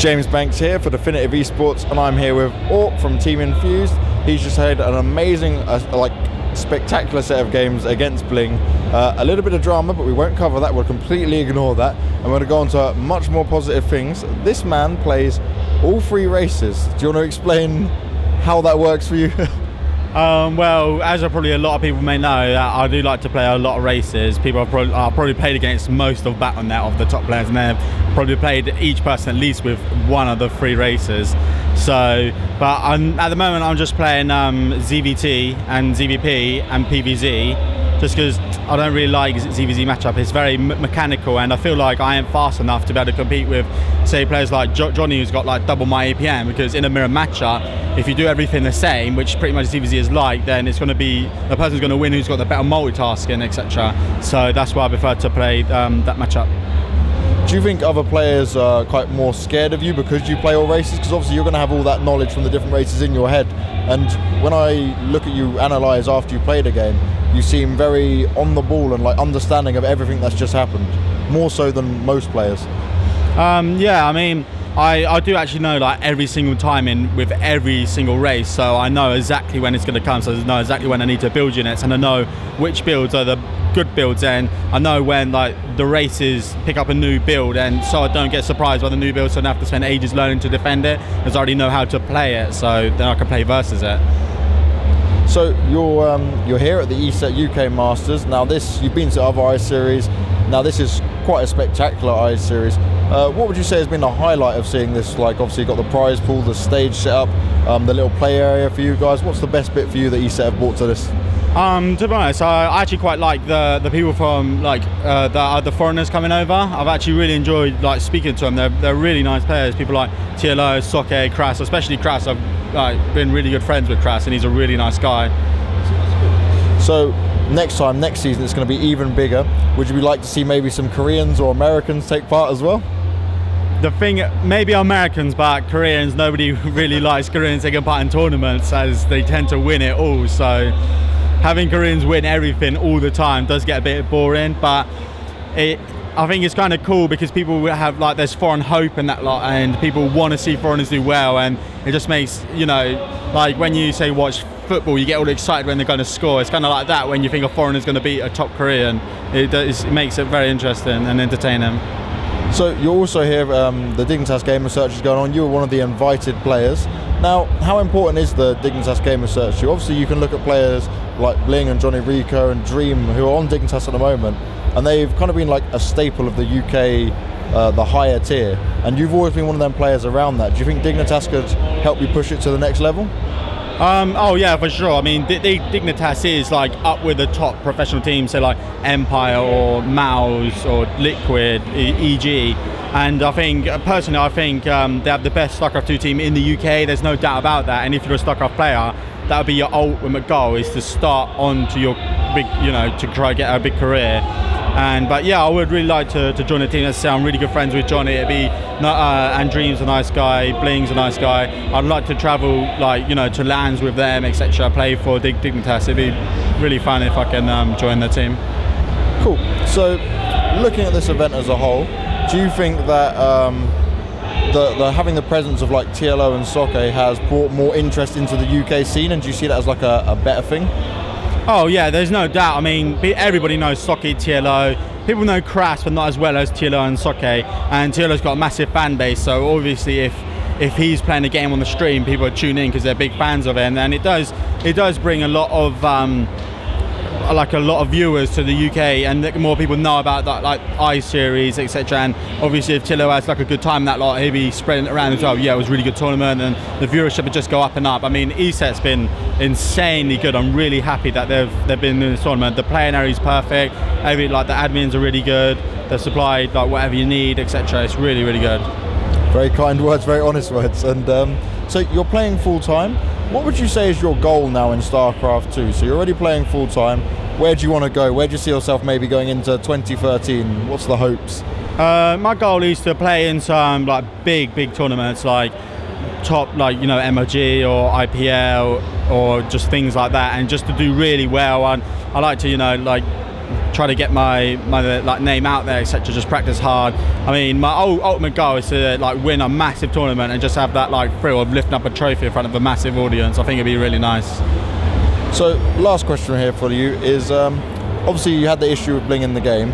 James Banks here for Definitive Esports, and I'm here with Ourk from Team Infused. He's just had an amazing, spectacular set of games against BlinG. A little bit of drama, but we won't cover that. We'll completely ignore that, and we're going to go on to much more positive things. This man plays all 3 races. Do you want to explain how that works for you? Well, as probably a lot of people may know, I do like to play a lot of races. People have probably played against most of Battle.net of the top players, and they've probably played each person at least with one of the 3 races. So, but at the moment I'm just playing ZVT and ZVP and PVZ, just because I don't really like ZVZ matchup. It's very mechanical, and I feel like I am fast enough to be able to compete with, say, players like Johnny, who's got like double my APM, because in a mirror matchup, if you do everything the same, which pretty much ZVZ is like, then it's going to be the person's going to win who's got the better multitasking, etc. So that's why I prefer to play that matchup. Do you think other players are quite more scared of you because you play all races? Because obviously you're going to have all that knowledge from the different races in your head. And when I look at you analyse after you played a game, you seem very on the ball and like understanding of everything that's just happened, more so than most players. Yeah, I mean, I do actually know like every single time with every single race, so I know exactly when it's going to come, so I know exactly when I need to build units, and I know which builds are the good builds, and I know when like the races pick up a new build, and so I don't get surprised by the new build, so I don't have to spend ages learning to defend it, because I already know how to play it, so then I can play versus it. So you're here at the i47 UK Masters. Now you've been to other I series. Now this is quite a spectacular I series. What would you say has been the highlight of seeing this? Like obviously you've got the prize pool, the stage set up, the little play area for you guys. What's the best bit for you that i47 have brought to this? To be honest, I actually quite like the people from like the foreigners coming over. I've actually really enjoyed like speaking to them. They're really nice players. People like TLO, Soke, Kras, especially Kras. I've been really good friends with Kras, and he's a really nice guy. So next season, it's going to be even bigger. Would you like to see maybe some Koreans or Americans take part as well? The thing, maybe Americans, but Koreans, nobody really likes Koreans taking part in tournaments, as they tend to win it all. So having Koreans win everything all the time does get a bit boring, but I think it's kind of cool because people have like there's foreign hope in that lot, and people want to see foreigners do well, and it just makes, you know, like when you say watch football, you get all excited when they're going to score. It's kind of like that when you think a foreigner's going to beat a top Korean. It makes it very interesting and entertaining. So you're also here, the Dignitas Gamer Search is going on. You were one of the invited players. Now, how important is the Dignitas Gamer Search to you? Obviously, you can look at players like BlinG and Johnny, Rico and Dream, who are on Dignitas at the moment, and they've kind of been like a staple of the UK, the higher tier. And you've always been one of them players around that. Do you think Dignitas could help you push it to the next level? Oh yeah, for sure. I mean, Dignitas is like up with the top professional teams, so like Empire or Mouse or Liquid, EG. And I think, personally, I think they have the best StarCraft 2 team in the UK. There's no doubt about that. And if you're a StarCraft player, that would be your ultimate goal, is to start on to your big, you know, to try to get a big career. But yeah, I would really like to join the team. As I say, I'm really good friends with Johnny. It'd be and Dream's a nice guy, BlinG's a nice guy. I'd like to travel, like, you know, to LANs with them, etc. Play for Dignitas. It'd be really fun if I can join the team. Cool. So, looking at this event as a whole, do you think that having the presence of like TLO and Soke has brought more interest into the UK scene, and do you see that as like a better thing? Oh yeah, there's no doubt. I mean, everybody knows Soke, TLO. People know Kras, but not as well as TLO and Soke. And TLO's got a massive fan base, so obviously if he's playing a game on the stream, people are tuning in because they're big fans of it. And it does bring a lot of viewers to the UK, and more people know about that, like I series, etc. And obviously, if TLO has like a good time, that lot, he'll be spreading it around as well. Yeah, it was a really good tournament, and the viewership would just go up and up. I mean, ESET's been insanely good. I'm really happy that they've been in this tournament. The player area is perfect. Like the admins are really good. They've supplied like whatever you need, etc. It's really, really good. Very kind words, very honest words. And so you're playing full time. What would you say is your goal now in StarCraft 2? So you're already playing full time. Where do you want to go? Where do you see yourself maybe going into 2013? What's the hopes? My goal is to play in some like big tournaments, like top, like, you know, MOG or IPL or just things like that, and just to do really well. And I like to, you know, like try to get my like name out there, etc. Just practice hard. I mean, my ultimate goal is to like win a massive tournament and just have that like thrill of lifting up a trophy in front of a massive audience. I think it'd be really nice. So last question here for you is, obviously you had the issue with BlinG in the game,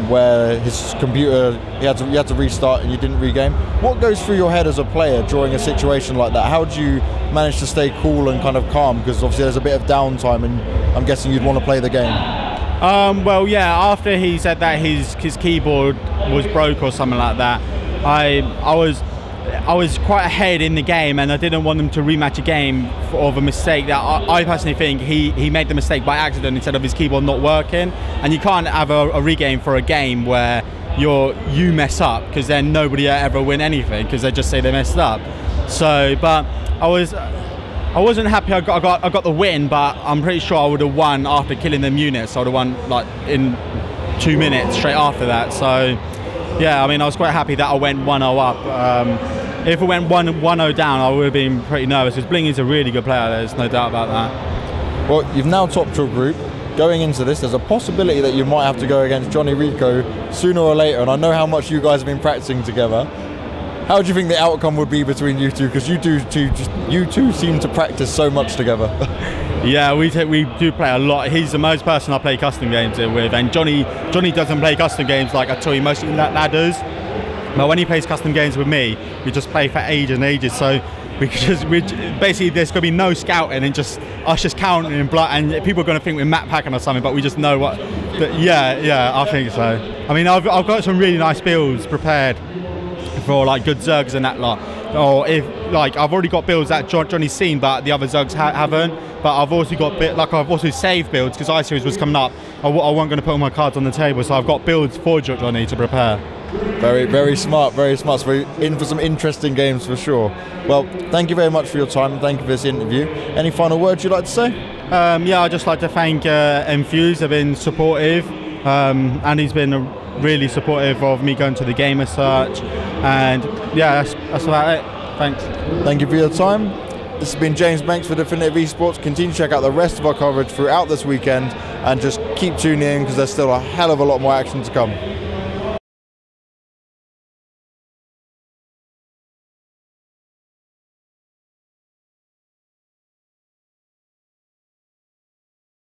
where his computer, he had to restart and you didn't regame. What goes through your head as a player during a situation like that? How do you manage to stay cool and kind of calm? Because obviously there's a bit of downtime and I'm guessing you'd want to play the game. Well, yeah, after he said that his keyboard was broke or something like that, I was quite ahead in the game, and I didn't want them to rematch a game of a mistake that I personally think he made the mistake by accident instead of his keyboard not working. And you can't have a regame for a game where you mess up, because then nobody ever win anything because they just say they messed up. So, but I wasn't happy I got the win, but I'm pretty sure I would have won after killing them units. I would have won like in 2 minutes straight after that. So yeah, I mean, I was quite happy that I went 1-0 up. If it went 1-0 down, I would have been pretty nervous, because BlinG is a really good player, there's no doubt about that. Well, you've now topped your group. Going into this, there's a possibility that you might have to go against Johnny Rico sooner or later, and I know how much you guys have been practicing together. How do you think the outcome would be between you two? Because you two seem to practice so much together. Yeah, we do play a lot. He's the most person I play custom games with, and Johnny doesn't play custom games like at all. He mostly ladders. But when he plays custom games with me, we just play for ages and ages. So basically there's going to be no scouting and just us just counting in blood, and people are going to think we're map packing or something, but we just know what. Yeah, I think so. I mean, I've got some really nice builds prepared for like good Zergs and that lot. Or if like I've already got builds that Johnny's seen, but the other Zergs haven't. But I've also got I've also saved builds because I-Series was coming up. I wasn't going to put all my cards on the table, so I've got builds for Johnny to prepare. Very, very smart, very smart. So we're in for some interesting games for sure. Well, thank you very much for your time. Thank you for this interview. Any final words you'd like to say? Yeah, I'd just like to thank Infused. They've been supportive, and he's been really supportive of me going to the gamer search. And yeah, that's about it. Thanks. Thank you for your time. This has been James Banks for Definitive Esports. Continue to check out the rest of our coverage throughout this weekend, and just keep tuning in because there's still a hell of a lot more action to come.